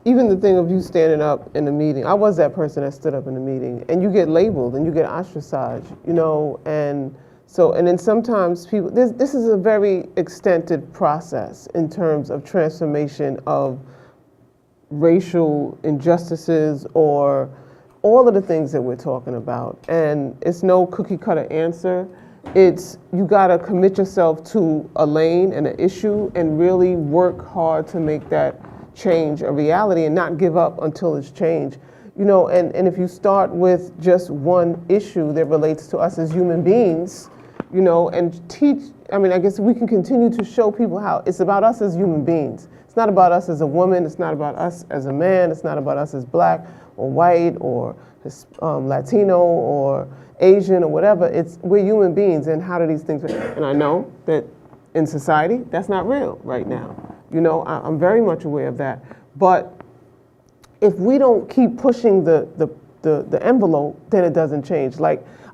even the thing of you standing up in a meeting, I was that person that stood up in a meeting, and you get labeled and you get ostracized, and then sometimes people, this is a very extended process in terms of transformation of racial injustices or all of the things that we're talking about. And it's no cookie cutter answer. It's, you gotta commit yourself to a lane and an issue and really work hard to make that change a reality and not give up until it's changed. And if you start with just one issue that relates to us as human beings, and teach, I guess we can continue to show people how it's about us as human beings. It's not about us as a woman, it's not about us as a man, it's not about us as black or white or Latino or Asian or whatever. We're human beings, and how do these things, and I know that in society, that's not real right now. I'm very much aware of that. But if we don't keep pushing the envelope, then it doesn't change.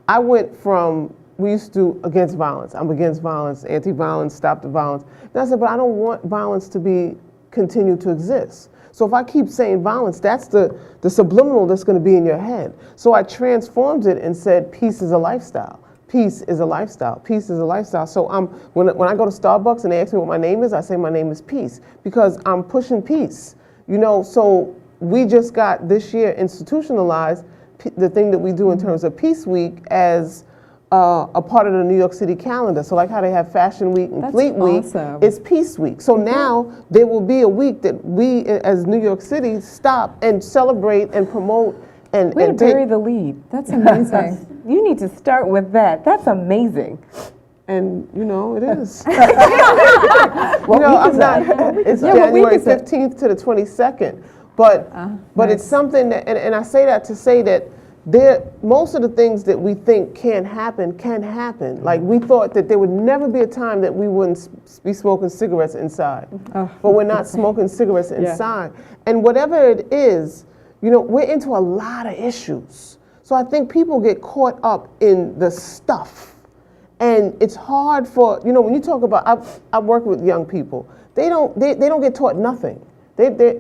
I went from, we used to against violence. I'm against violence, anti-violence, stop the violence. And I said, but I don't want violence to continue to exist. So if I keep saying violence, that's the subliminal that's going to be in your head. So I transformed it and said, peace is a lifestyle. Peace is a lifestyle. Peace is a lifestyle. So when I go to Starbucks and they ask me what my name is, I say my name is Peace, because I'm pushing peace. So we just got this year institutionalized the thing that we do in terms of Peace Week as a part of the New York City calendar. So how they have Fashion Week and Fleet Week, it's Peace Week. So now there will be a week that we as New York City stop and celebrate and promote and
bury the lead.
That's amazing.
You need to start with that. That's amazing.
And it is.
It's
January 15th to the 22nd. But
nice.
It's something that, and I say that to say that most of the things that we think can't happen can happen. We thought that there would never be a time that we wouldn't be smoking cigarettes inside. But we're not smoking cigarettes inside. And whatever it is, we're into a lot of issues. So I think people get caught up in the stuff. And it's hard for, when you talk about, I work with young people, they don't get taught nothing.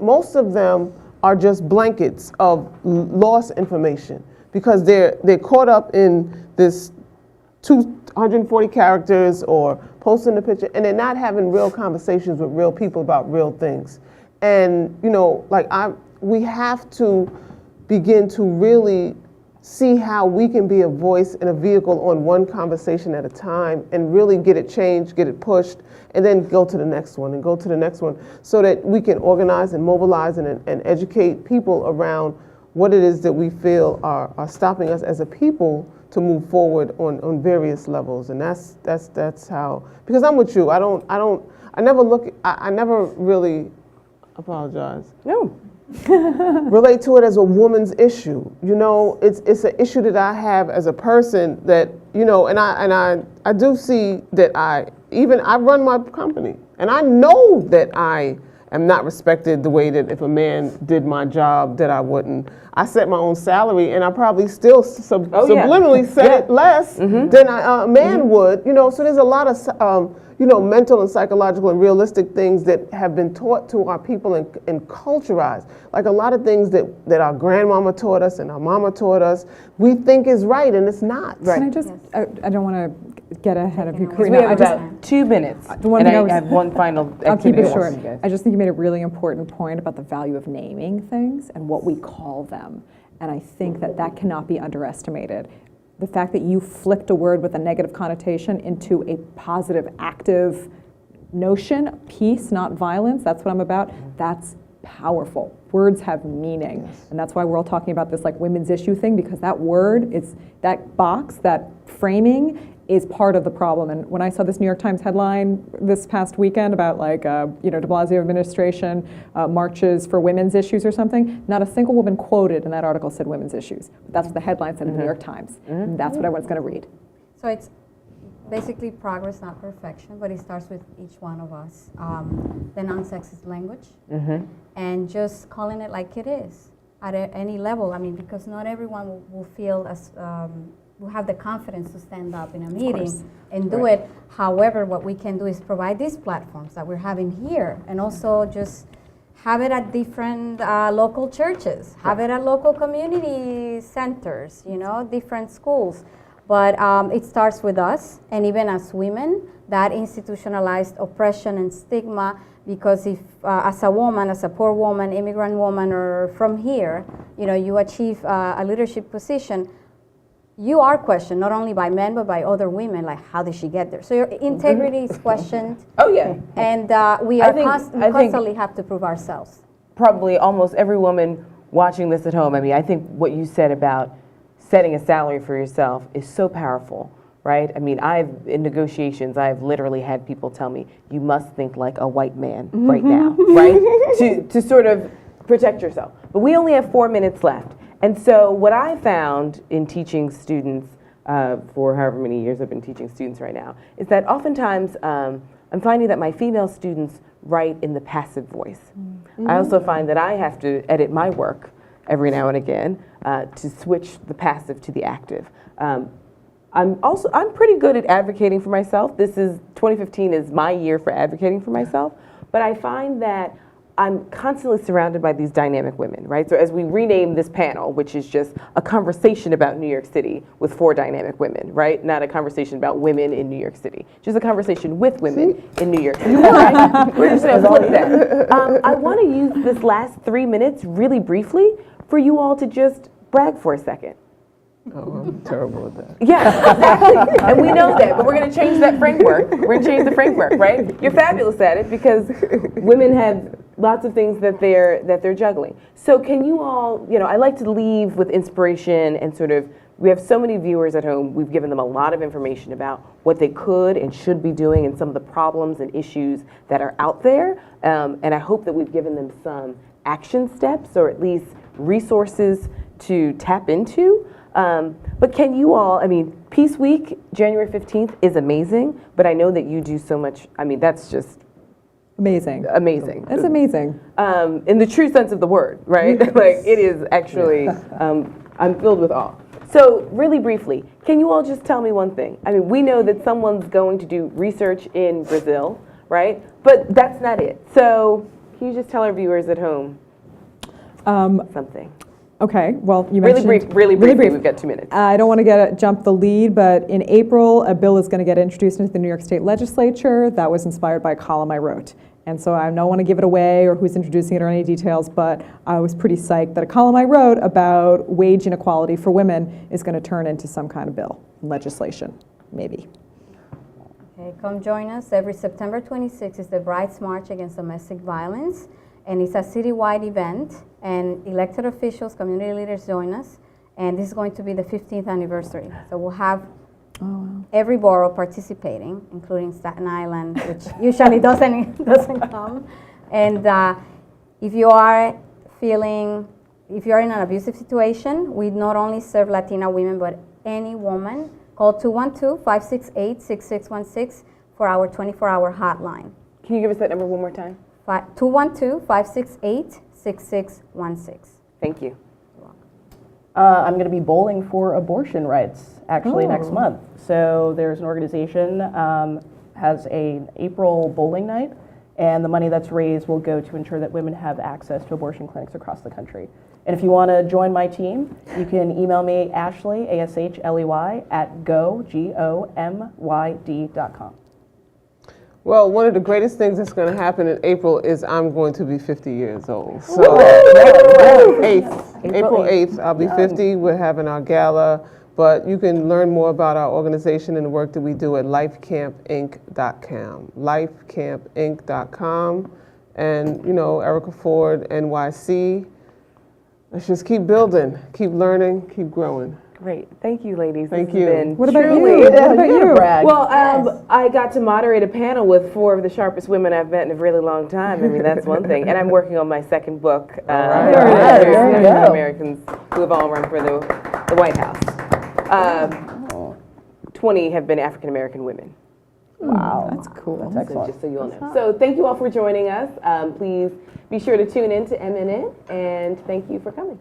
Most of them are just blankets of lost information because they're caught up in this 240 characters or posting a picture, and they're not having real conversations with real people about real things. And we have to begin to really see how we can be a voice and a vehicle on one conversation at a time and really get it changed, get it pushed, and then go to the next one and go to the next one so that we can organize and mobilize and educate people around what it is that we feel are stopping us as a people to move forward on various levels. And that's how, because I'm with you, I never really, apologize.
No.
Relate to it as a woman's issue. You know, it's an issue that I have as a person that, you know, and I do see that I run my company, and I know that I am not respected the way that if a man did my job that I wouldn't. I set my own salary, and I probably still subliminally set it less than a man would. You know, so there's a lot of you know, mental and psychological and realistic things that have been taught to our people and culturized. Like a lot of things that our grandmama taught us and our mama taught us, we think is right, and it's not.
Right. Can I just, I don't want to get ahead of you, Karina.
We have about 2 minutes, and I have one final activity.
I'll keep it short. I just think you made a really important point about the value of naming things and what we call them. And I think that cannot be underestimated. The fact that you flipped a word with a negative connotation into a positive, active notion, peace, not violence, that's what I'm about, that's powerful. Words have meaning. And that's why we're all talking about this like women's issue thing, because that word, that box, that framing is part of the problem. And when I saw this New York Times headline this past weekend about like, you know, de Blasio administration marches for women's issues or something, not a single woman quoted in that article said women's issues. But that's what the headline said in the New York Times. And that's what everyone's gonna read.
So it's basically progress, not perfection, but it starts with each one of us. The non-sexist language, and just calling it like it is at any level. I mean, because not everyone will feel as, will have the confidence to stand up in a meeting and do it. However, what we can do is provide these platforms that we're having here, and also just have it at different local churches, have it at local community centers, you know, different schools. But it starts with us, and even as women, that institutionalized oppression and stigma, because if as a woman, as a poor woman, immigrant woman, or from here, you know, you achieve a leadership position, you are questioned not only by men but by other women, like how did she get there? So your integrity is questioned.
Oh yeah.
And we constantly have to prove ourselves.
Probably almost every woman watching this at home, I mean, I think what you said about setting a salary for yourself is so powerful, right? I mean, in negotiations, I've literally had people tell me, you must think like a white man right now, right? To sort of protect yourself. But we only have 4 minutes left. And so what I found in teaching students for however many years I've been teaching students right now is that oftentimes I'm finding that my female students write in the passive voice. I also find that I have to edit my work every now and again to switch the passive to the active. I'm pretty good at advocating for myself. 2015 is my year for advocating for myself, but I find that I'm constantly surrounded by these dynamic women, right? So as we rename this panel, which is just a conversation about New York City with 4 dynamic women, right? Not a conversation about women in New York City, just a conversation with women in New York City, right? We're just gonna flip that. I wanna use this last 3 minutes really briefly for you all to just brag for a second.
Oh, I'm terrible at that.
Yeah, exactly. And we know that, but we're going to change that framework. We're going to change the framework, right? You're fabulous at it because women have lots of things that they're juggling. So can you all, you know, I like to leave with inspiration and sort of, we have so many viewers at home, we've given them a lot of information about what they could and should be doing and some of the problems and issues that are out there. And I hope that we've given them some action steps or at least resources to tap into. But can you all, I mean, Peace Week, January 15th is amazing, but I know that you do so much, I mean, that's just
amazing.
Amazing.
It's amazing.
In the true sense of the word, right? Yes. Like, it is actually, I'm filled with awe. So, really briefly, can you all just tell me one thing? I mean, we know that someone's going to do research in Brazil, right? But that's not it. So, can you just tell our viewers at home something?
Okay, well, you mentioned...
Really briefly, we've got 2 minutes.
I don't want to jump the lead, but in April, a bill is going to get introduced into the New York State Legislature that was inspired by a column I wrote. And so I don't want to give it away or who's introducing it or any details, but I was pretty psyched that a column I wrote about wage inequality for women is going to turn into some kind of bill, legislation, maybe.
Okay, come join us. Every September 26th is the Brides March Against Domestic Violence. and it's a citywide event, and elected officials, community leaders join us, and this is going to be the 15th anniversary. So we'll have every borough participating, including Staten Island, which usually doesn't come. And if you are in an abusive situation, we not only serve Latina women, but any woman. Call 212-568-6616 for our 24-hour hotline.
Can you give us that number one more time?
212-568-6616.
Thank you.
I'm going to be bowling for abortion rights actually next month. So there's an organization has an April bowling night, and the money that's raised will go to ensure that women have access to abortion clinics across the country. And if you want to join my team, you can email me Ashley, ASHLEY, at gomyd.com.
Well, one of the greatest things that's going to happen in April is I'm going to be 50 years old. So April 8th, I'll be 50. We're having our gala, but you can learn more about our organization and the work that we do at lifecampinc.com. Lifecampinc.com. And, you know, Erica Ford, NYC. Let's just keep building, keep learning, keep growing.
Great. Thank you, ladies.
Thank
This has
you.
been
What about
truly-
you? What about you?
Well, I got to moderate a panel with 4 of the sharpest women I've met in a really long time. I mean, that's one thing. And I'm working on my second book. African Americans who have all run for the White House. 20 have been African American women.
Wow.
That's cool.
That's
So
excellent.
just so you all know. So thank you all for joining us. Please be sure to tune in to MNN, and thank you for coming.